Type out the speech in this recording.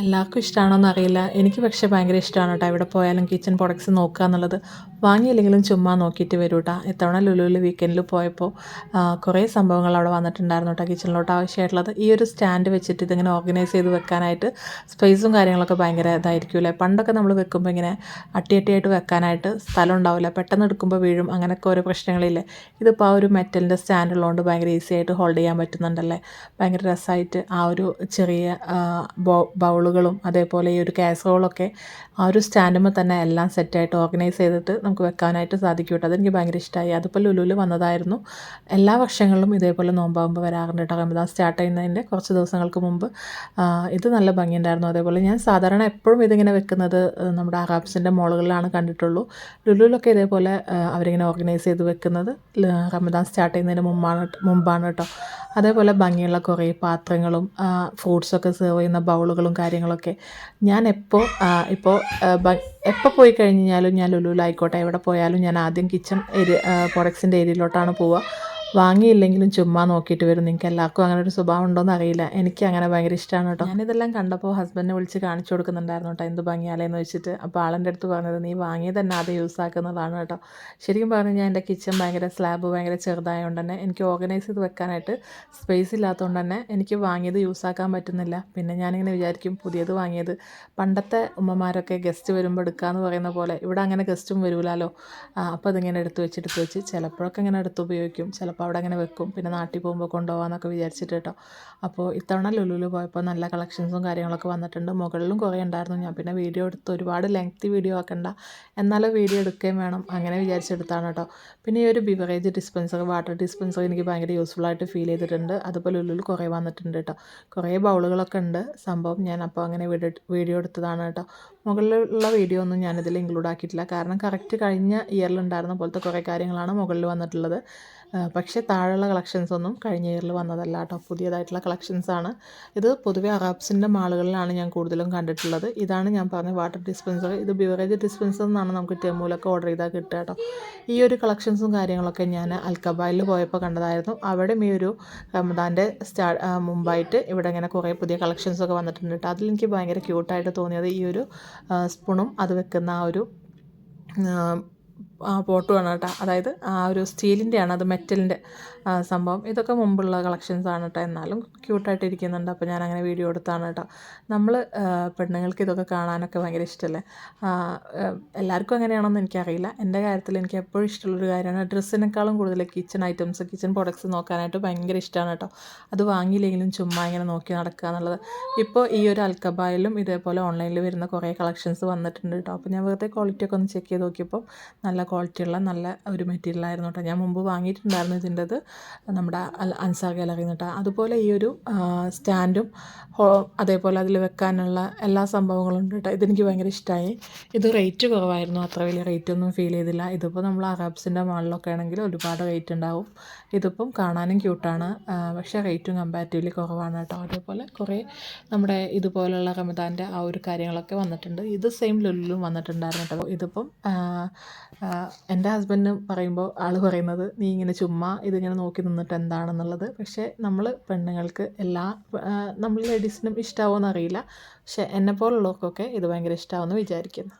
എല്ലാവർക്കും ഇഷ്ടമാണോന്ന് അറിയില്ല. എനിക്ക് പക്ഷേ ഭയങ്കര ഇഷ്ടമാണ് കേട്ടോ. എവിടെ പോയാലും കിച്ചൺ പ്രൊഡക്ട്സ് നോക്കുക എന്നുള്ളത്. വാങ്ങിയില്ലെങ്കിലും ചുമ്മാ നോക്കിയിട്ട് വരും കേട്ടോ. ഇത്തവണ ലുലുവിൽ വീക്കെൻഡിൽ പോയപ്പോൾ കുറേ സംഭവങ്ങൾ അവിടെ വന്നിട്ടുണ്ടായിരുന്നു കേട്ടോ. കിച്ചണിലോട്ട് ആവശ്യമായിട്ടുള്ളത് ഈ ഒരു സ്റ്റാൻഡ് വെച്ചിട്ട് ഇതിങ്ങനെ ഓർഗനൈസ് ചെയ്ത് വെക്കാനായിട്ട് സ്പേസും കാര്യങ്ങളൊക്കെ ഭയങ്കര ഇതായിരിക്കുമല്ലേ. പണ്ടൊക്കെ നമ്മൾ വെക്കുമ്പോൾ ഇങ്ങനെ അട്ടിയായിട്ട് വെക്കാനായിട്ട് സ്ഥലം ഉണ്ടാവില്ല, പെട്ടെന്ന് എടുക്കുമ്പോൾ വീഴും, അങ്ങനെയൊക്കെ ഓരോ പ്രശ്നങ്ങളില്ലേ. ഇതിപ്പോൾ ആ ഒരു മെറ്റലിൻ്റെ സ്റ്റാൻഡ് ഉള്ളതുകൊണ്ട് ഭയങ്കര ഈസി ആയിട്ട് ഹോൾഡ് ചെയ്യാൻ പറ്റുന്നുണ്ടല്ലേ. ഭയങ്കര രസമായിട്ട് ആ ഒരു ചെറിയ ബൗളുകളും അതേപോലെ ഈ ഒരു കാസറോളൊക്കെ ആ ഒരു സ്റ്റാൻഡുമ്പോൾ തന്നെ എല്ലാം സെറ്റായിട്ട് ഓർഗനൈസ് ചെയ്തിട്ട് നമുക്ക് വെക്കാനായിട്ട് സാധിക്കും കേട്ടോ. അതെനിക്ക് ഭയങ്കര ഇഷ്ടമായി. അതിപ്പോൾ ലുലുവിൽ വന്നതായിരുന്നു. എല്ലാ വർഷങ്ങളിലും ഇതേപോലെ നോമ്പാകുമ്പോൾ വരാറുണ്ട് കേട്ടോ. റമദാൻ സ്റ്റാർട്ട് ചെയ്യുന്നതിൻ്റെ കുറച്ച് ദിവസങ്ങൾക്ക് മുമ്പ് ഇത് നല്ല ഭംഗിയുണ്ടായിരുന്നു. അതേപോലെ ഞാൻ സാധാരണ എപ്പോഴും ഇതിങ്ങനെ വെക്കുന്നത് നമ്മുടെ അറാബ്സിൻ്റെ മോളുകളിലാണ് കണ്ടിട്ടുള്ളൂ. ലുലുവിലൊക്കെ ഇതേപോലെ അവരിങ്ങനെ ഓർഗനൈസ് ചെയ്ത് വെക്കുന്നത് റമദാൻ സ്റ്റാർട്ട് ചെയ്യുന്നതിന് മുമ്പാണ് കേട്ടോ. അതേപോലെ ഭംഗിയുള്ള കുറേ പാത്രങ്ങളും ഫ്രൂട്ട്സൊക്കെ സെർവ് ചെയ്യുന്ന ബൗളുകളും കാര്യങ്ങളൊക്കെ ഞാൻ ഇപ്പോൾ എപ്പോൾ പോയി കഴിഞ്ഞാലും ഞാൻ ലുലുവിലായിക്കോട്ടെ എവിടെ പോയാലും ഞാൻ ആദ്യം കിച്ചൺ പ്രൊഡക്ട്സിൻ്റെ ഏരിയയിലോട്ടാണ് പോവുക. വാങ്ങിയില്ലെങ്കിലും ചുമ്മാ നോക്കിയിട്ട് വരും. നിങ്ങൾക്ക് എല്ലാവർക്കും അങ്ങനെ ഒരു സ്വഭാവം ഉണ്ടോയെന്ന് അറിയില്ല. എനിക്ക് അങ്ങനെ ഭയങ്കര ഇഷ്ടമാണ് കേട്ടോ. ഞാനിതെല്ലാം കണ്ടപ്പോൾ ഹസ്ബൻഡിനെ വിളിച്ച് കാണിച്ചു കൊടുക്കുന്നുണ്ടായിരുന്നു കേട്ടോ, എന്ത് ഭംഗിയാലേന്ന് വെച്ചിട്ട്. അപ്പോൾ ആളെൻ്റെ അടുത്ത് പറഞ്ഞത് നീ വാങ്ങിയത് തന്നെ ആദ്യം യൂസ് ആക്കുന്നതാണ് കേട്ടോ. ശരിക്കും പറഞ്ഞു കഴിഞ്ഞാൽ എൻ്റെ കിച്ചൺ ഭയങ്കര സ്ലാബ് ഭയങ്കര ചെറുതായതുകൊണ്ട് തന്നെ എനിക്ക് ഓർഗനൈസ് ചെയ്ത് വെക്കാനായിട്ട് സ്പേസ് ഇല്ലാത്തതുകൊണ്ട് തന്നെ എനിക്ക് വാങ്ങിയത് യൂസ് ആക്കാൻ പറ്റുന്നില്ല. പിന്നെ ഞാനിങ്ങനെ വിചാരിക്കും പുതിയത് വാങ്ങിയത്. പണ്ടത്തെ ഉമ്മമാരൊക്കെ ഗസ്റ്റ് വരുമ്പോൾ എടുക്കാമെന്ന് പറയുന്ന പോലെ ഇവിടെ അങ്ങനെ ഗസ്റ്റും വരൂലല്ലോ. അപ്പോൾ അതിങ്ങനെ എടുത്ത് വെച്ച് ചിലപ്പോഴൊക്കെ ഇങ്ങനെ എടുത്ത് ഉപയോഗിക്കും, ചിലപ്പോൾ അവിടെ അങ്ങനെ വെക്കും, പിന്നെ നാട്ടിൽ പോകുമ്പോൾ കൊണ്ടുപോകാമെന്നൊക്കെ വിചാരിച്ചിട്ട് കേട്ടോ. അപ്പോൾ ഇത്തവണ ലുലുവിൽ പോയപ്പോൾ നല്ല കളക്ഷൻസും കാര്യങ്ങളൊക്കെ വന്നിട്ടുണ്ട്. മുകളിലും കുറേ ഉണ്ടായിരുന്നു. ഞാൻ പിന്നെ വീഡിയോ എടുത്ത് ഒരുപാട് ലെങ്തി വീഡിയോ ആക്കണ്ട, എന്നാലും വീഡിയോ എടുക്കുകയും വേണം, അങ്ങനെ വിചാരിച്ചെടുത്താണ് കേട്ടോ. പിന്നെ ഈ ഒരു ബിവറേജ് ഡിസ്പെൻസർ, വാട്ടർ ഡിസ്പെൻസർ എനിക്ക് ഭയങ്കര യൂസ്ഫുള്ളായിട്ട് ഫീൽ ചെയ്തിട്ടുണ്ട്. അതുപോലെ ലുലുവിൽ കുറേ വന്നിട്ടുണ്ട് കേട്ടോ. കുറേ ബൗളുകളൊക്കെ ഉണ്ട് സംഭവം. ഞാൻ അപ്പോൾ അങ്ങനെ വീഡിയോ എടുത്തതാണ് കേട്ടോ. മുകളിലുള്ള വീഡിയോ ഒന്നും ഞാനിതിൽ ഇൻക്ലൂഡ് ആക്കിയിട്ടില്ല, കാരണം കറക്റ്റ് കഴിഞ്ഞ ഇയറിലുണ്ടായിരുന്ന പോലത്തെ കുറേ കാര്യങ്ങളാണ് മുകളിൽ വന്നിട്ടുള്ളത്. പക്ഷേ താഴെയുള്ള കളക്ഷൻസ് ഒന്നും കഴിഞ്ഞ ഇയറിൽ വന്നതല്ല കേട്ടോ, പുതിയതായിട്ടുള്ള കളക്ഷൻസാണ്. ഇത് പൊതുവേ അറാബ്സിൻ്റെ മാളുകളിലാണ് ഞാൻ കൂടുതലും കണ്ടിട്ടുള്ളത്. ഇതാണ് ഞാൻ പറഞ്ഞ വാട്ടർ ഡിസ്പെൻസർ. ഇത് ബിവറേജ് ഡിസ്പെൻസർ എന്നാണ് നമുക്ക് ടെമൂലൊക്കെ ഓർഡർ ചെയ്താൽ കിട്ടുക കേട്ടോ. ഈ ഒരു കളക്ഷൻസും കാര്യങ്ങളൊക്കെ ഞാൻ അൽക്കബായിൽ പോയപ്പോൾ കണ്ടതായിരുന്നു. അവിടെയും ഈ ഒരു റമദാൻ്റെ മുമ്പായിട്ട് ഇവിടെ ഇങ്ങനെ കുറേ പുതിയ കളക്ഷൻസൊക്കെ വന്നിട്ടുണ്ട് കേട്ടോ. അതിലെനിക്ക് ഭയങ്കര ക്യൂട്ടായിട്ട് തോന്നിയത് ഈ ഒരു സ്പൂണും അത് വെക്കുന്ന ആ ഒരു പോട്ടുമാണ് കേട്ടോ. അതായത് ആ ഒരു സ്റ്റീലിൻ്റെയാണ്, അത് മെറ്റലിൻ്റെ സംഭവം. ഇതൊക്കെ മുമ്പുള്ള കളക്ഷൻസാണ് കേട്ടോ, എന്നാലും ക്യൂട്ടായിട്ട് ഇരിക്കുന്നുണ്ട്. അപ്പോൾ ഞാൻ അങ്ങനെ വീഡിയോ എടുത്താണ് കേട്ടോ. നമ്മൾ പെണ്ണുങ്ങൾക്ക് ഇതൊക്കെ കാണാനൊക്കെ ഭയങ്കര ഇഷ്ടമല്ലേ. എല്ലാവർക്കും അങ്ങനെയാണെന്ന് എനിക്കറിയില്ല. എൻ്റെ കാര്യത്തിൽ എനിക്ക് എപ്പോഴും ഇഷ്ടമുള്ളൊരു കാര്യമാണ് ഡ്രസ്സിനേക്കാളും കൂടുതൽ കിച്ചൺ ഐറ്റംസ്, കിച്ചൺ പ്രൊഡക്ട്സ് നോക്കാനായിട്ട് ഭയങ്കര ഇഷ്ടമാണ് കേട്ടോ. അത് വാങ്ങിയില്ലെങ്കിലും ചുമ്മാ ഇങ്ങനെ നോക്കി നടക്കുക എന്നുള്ളത്. ഇപ്പോൾ ഈ ഒരു അൽക്കബായിലും ഇതേപോലെ ഓൺലൈനിൽ വരുന്ന കുറേ കളക്ഷൻസ് വന്നിട്ടുണ്ട് കേട്ടോ. അപ്പോൾ ഞാൻ വെറുതെ ക്വാളിറ്റിയൊക്കെ ഒന്ന് ചെക്ക് ചെയ്ത് നോക്കിയപ്പോൾ നല്ല ക്വാളിറ്റിയുള്ള നല്ല ഒരു മെറ്റീരിയലായിരുന്നു കേട്ടോ. ഞാൻ മുമ്പ് വാങ്ങിയിട്ടുണ്ടായിരുന്നു ഇതിൻ്റെത് നമ്മുടെ അൻസാർ ഗാലറിയിൽ നിന്ന് കേട്ടോ. അതുപോലെ ഈ ഒരു സ്റ്റാൻഡും അതേപോലെ അതിൽ വെക്കാനുള്ള എല്ലാ സംഭവങ്ങളും ഉണ്ട് കേട്ടോ. ഇതെനിക്ക് ഭയങ്കര ഇഷ്ടമായി. ഇത് റേറ്റ് കുറവായിരുന്നു, അത്ര വലിയ റേറ്റ് ഒന്നും ഫീൽ ചെയ്തില്ല. ഇതിപ്പോൾ നമ്മൾ അറാബ്സിൻ്റെ മാളിലൊക്കെ ആണെങ്കിൽ ഒരുപാട് റേറ്റ് ഉണ്ടാവും. ഇതിപ്പം കാണാനും ക്യൂട്ടാണ്, പക്ഷേ റേറ്റും കമ്പാരിറ്റീവ്ലി കുറവാണ് കേട്ടോ. അതേപോലെ കുറേ നമ്മുടെ ഇതുപോലുള്ള റമദാൻ്റെ ആ ഒരു കാര്യങ്ങളൊക്കെ വന്നിട്ടുണ്ട്. ഇത് സെയിം ലുലുവിലും വന്നിട്ടുണ്ടായിരുന്നു കേട്ടോ. ഇതിപ്പം എൻ്റെ ഹസ്ബൻഡ് പറയുമ്പോൾ ആൾ പറയുന്നത് നീ ഇങ്ങനെ ചുമ്മാ ഇതിങ്ങനെ നോക്കി നിന്നിട്ട് എന്താണെന്നുള്ളത്. പക്ഷേ നമ്മൾ പെണ്ണുങ്ങൾക്ക് നമ്മൾ ലേഡീസിനും ഇഷ്ടമാവുമെന്ന് അറിയില്ല, പക്ഷേ എന്നെപ്പോലുള്ളവർക്കൊക്കെ ഇത് ഭയങ്കര ഇഷ്ടമാവുമെന്ന് വിചാരിക്കുന്നു.